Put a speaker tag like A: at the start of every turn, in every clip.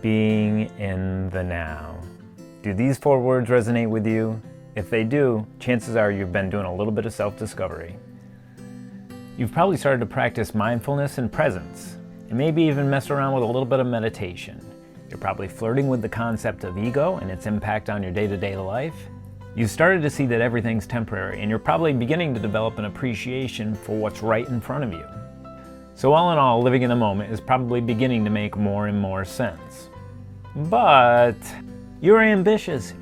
A: being in the now. Do these 4 words resonate with you? If they do, chances are you've been doing a little bit of self-discovery. You've probably started to practice mindfulness and presence, and maybe even mess around with a little bit of meditation. You're probably flirting with the concept of ego and its impact on your day-to-day life. You've started to see that everything's temporary, and you're probably beginning to develop an appreciation for what's right in front of you. So all in all, living in the moment is probably beginning to make more and more sense. But you're ambitious.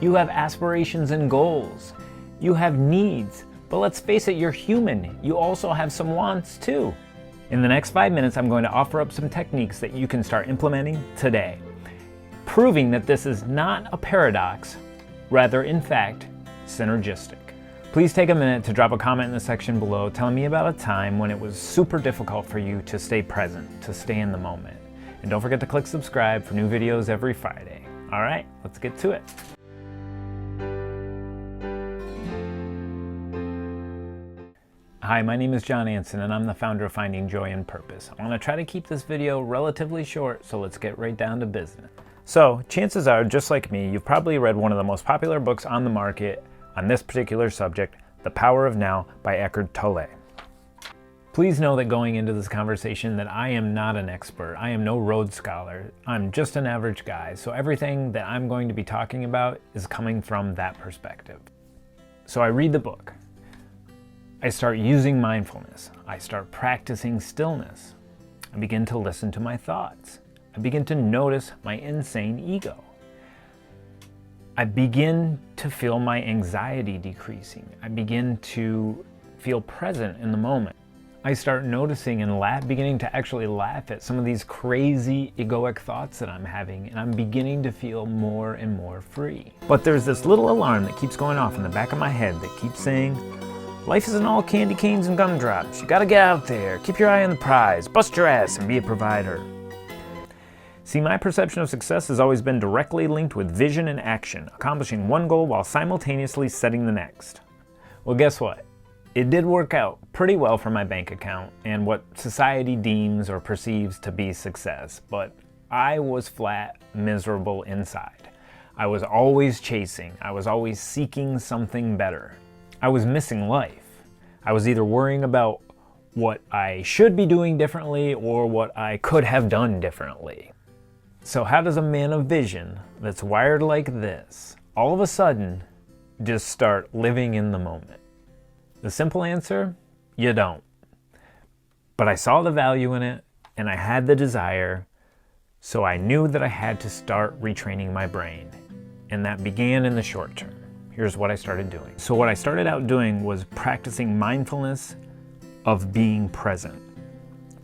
A: You have aspirations and goals. You have needs. But let's face it, you're human. You also have some wants too. In the next 5 minutes, I'm going to offer up some techniques that you can start implementing today, proving that this is not a paradox, rather, in fact, synergistic. Please take a minute to drop a comment in the section below telling me about a time when it was super difficult for you to stay present, to stay in the moment. And don't forget to click subscribe for new videos every Friday. All right, let's get to it. Hi, my name is John Anson and I'm the founder of Finding Joy and Purpose. I want to try to keep this video relatively short, so let's get right down to business. So, chances are, just like me, you've probably read one of the most popular books on the market on this particular subject, The Power of Now by Eckhart Tolle. Please know that going into this conversation that I am not an expert. I am no Rhodes Scholar. I'm just an average guy, so everything that I'm going to be talking about is coming from that perspective. So I read the book. I start using mindfulness. I start practicing stillness. I begin to listen to my thoughts. I begin to notice my insane ego. I begin to feel my anxiety decreasing. I begin to feel present in the moment. I start noticing and beginning to actually laugh at some of these crazy egoic thoughts that I'm having, and I'm beginning to feel more and more free. But there's this little alarm that keeps going off in the back of my head that keeps saying, life isn't all candy canes and gumdrops. You gotta get out there, keep your eye on the prize, bust your ass and be a provider. See, my perception of success has always been directly linked with vision and action, accomplishing one goal while simultaneously setting the next. Well, guess what? It did work out pretty well for my bank account and what society deems or perceives to be success, but I was flat miserable inside. I was always chasing. I was always seeking something better. I was missing life. I was either worrying about what I should be doing differently or what I could have done differently. So how does a man of vision that's wired like this all of a sudden just start living in the moment? The simple answer, you don't. But I saw the value in it and I had the desire, so I knew that I had to start retraining my brain. And that began in the short term. Here's what I started doing. So what I started out doing was practicing mindfulness of being present.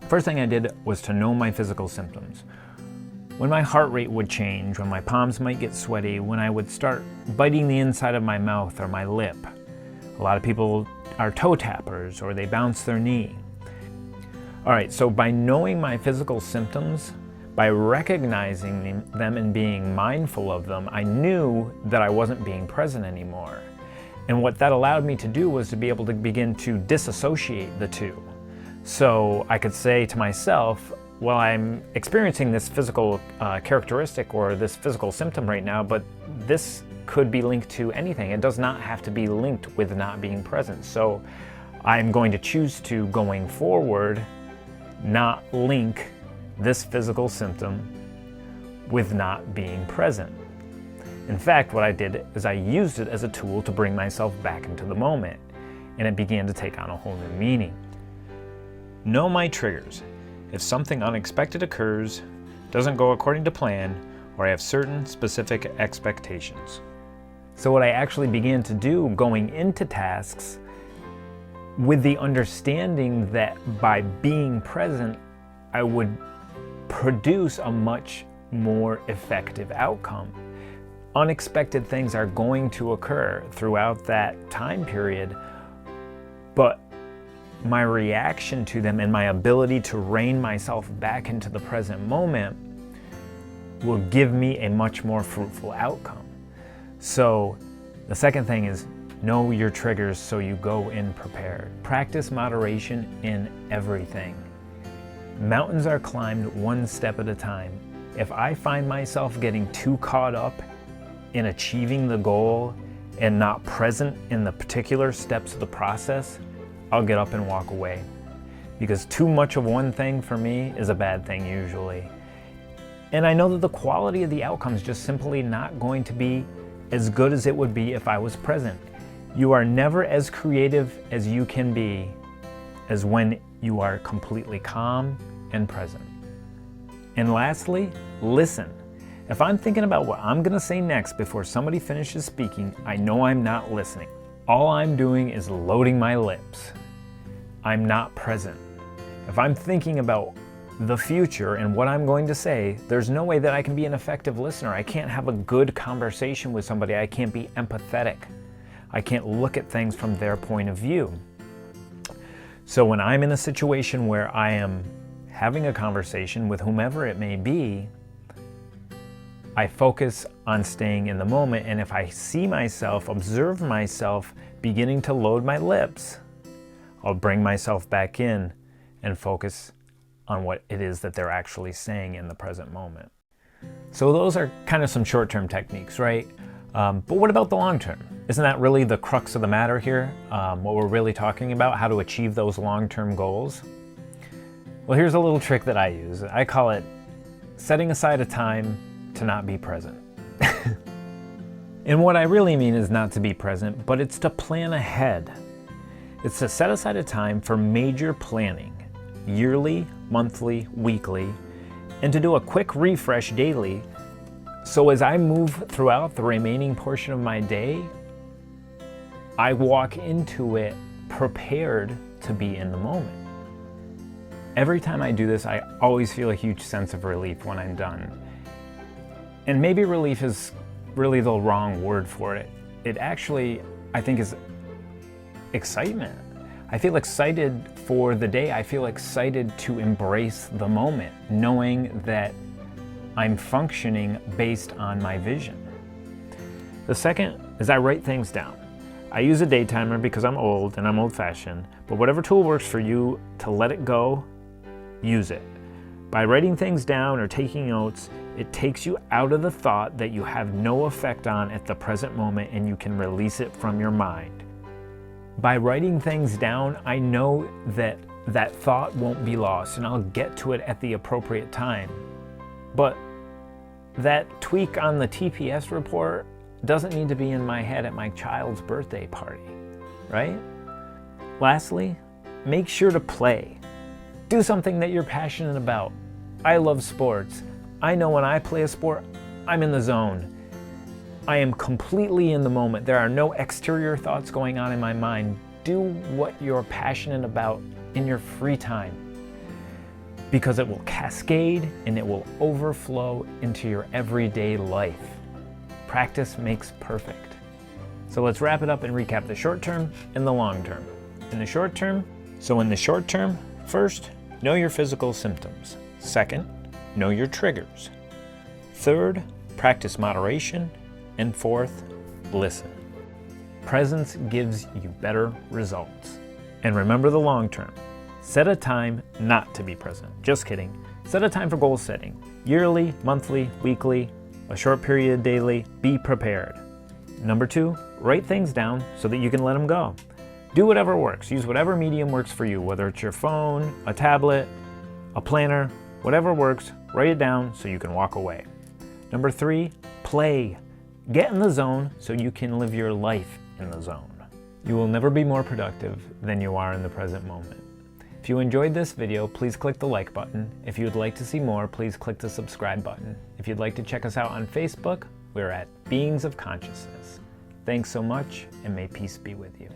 A: First thing I did was to know my physical symptoms. When my heart rate would change, when my palms might get sweaty, when I would start biting the inside of my mouth or my lip. A lot of people are toe tappers or they bounce their knee. All right, so by knowing my physical symptoms, by recognizing them and being mindful of them, I knew that I wasn't being present anymore. And what that allowed me to do was to be able to begin to disassociate the two. So I could say to myself, well, I'm experiencing this physical characteristic or this physical symptom right now, but this could be linked to anything. It does not have to be linked with not being present. So I'm going to choose to, going forward, not link this physical symptom with not being present. In fact, what I did is I used it as a tool to bring myself back into the moment, and it began to take on a whole new meaning. Know my triggers. If something unexpected occurs, doesn't go according to plan, or I have certain specific expectations. So what I actually began to do going into tasks with the understanding that by being present, I would produce a much more effective outcome. Unexpected things are going to occur throughout that time period, but my reaction to them and my ability to rein myself back into the present moment will give me a much more fruitful outcome. So the second thing is know your triggers so you go in prepared. Practice moderation in everything. Mountains are climbed one step at a time. If I find myself getting too caught up in achieving the goal and not present in the particular steps of the process, I'll get up and walk away. Because too much of one thing for me is a bad thing usually. And I know that the quality of the outcome is just simply not going to be as good as it would be if I was present. You are never as creative as you can be as when you are completely calm and present. And lastly, listen. If I'm thinking about what I'm gonna say next before somebody finishes speaking, I know I'm not listening. All I'm doing is loading my lips. I'm not present. If I'm thinking about the future and what I'm going to say, there's no way that I can be an effective listener. I can't have a good conversation with somebody. I can't be empathetic. I can't look at things from their point of view. So when I'm in a situation where I am having a conversation with whomever it may be, I focus on staying in the moment, and if I see myself, observe myself beginning to load my lips, I'll bring myself back in and focus on what it is that they're actually saying in the present moment. So those are kind of some short-term techniques, right? But what about the long-term? Isn't that really the crux of the matter here? What we're really talking about, how to achieve those long-term goals? Well, here's a little trick that I use. I call it setting aside a time to not be present. And what I really mean is not to be present, but it's to plan ahead. It's to set aside a time for major planning, yearly, monthly, weekly, and to do a quick refresh daily. So as I move throughout the remaining portion of my day, I walk into it prepared to be in the moment. Every time I do this, I always feel a huge sense of relief when I'm done. And maybe relief is really the wrong word for it. It actually, I think, is excitement. I feel excited for the day. I feel excited to embrace the moment, knowing that I'm functioning based on my vision. The second is I write things down. I use a day timer because I'm old and I'm old-fashioned, but whatever tool works for you to let it go, use it. By writing things down or taking notes, it takes you out of the thought that you have no effect on at the present moment, and you can release it from your mind. By writing things down, I know that that thought won't be lost and I'll get to it at the appropriate time. But that tweak on the TPS report doesn't need to be in my head at my child's birthday party, right? Lastly, make sure to play. Do something that you're passionate about. I love sports. I know when I play a sport, I'm in the zone. I am completely in the moment. There are no exterior thoughts going on in my mind. Do what you're passionate about in your free time, because it will cascade and it will overflow into your everyday life. Practice makes perfect. So let's wrap it up and recap the short term and the long term. In the short term, first, know your physical symptoms. Second, know your triggers. Third, practice moderation. And fourth, listen. Presence gives you better results. And remember the long term. Set a time not to be present. Just kidding. Set a time for goal setting. Yearly, monthly, weekly, a short period daily. Be prepared. Number 2, write things down so that you can let them go. Do whatever works. Use whatever medium works for you, whether it's your phone, a tablet, a planner, whatever works, write it down so you can walk away. Number 3, play. Get in the zone so you can live your life in the zone. You will never be more productive than you are in the present moment. If you enjoyed this video, please click the like button. If you would like to see more, please click the subscribe button. If you'd like to check us out on Facebook, we're at Beings of Consciousness. Thanks so much, and may peace be with you.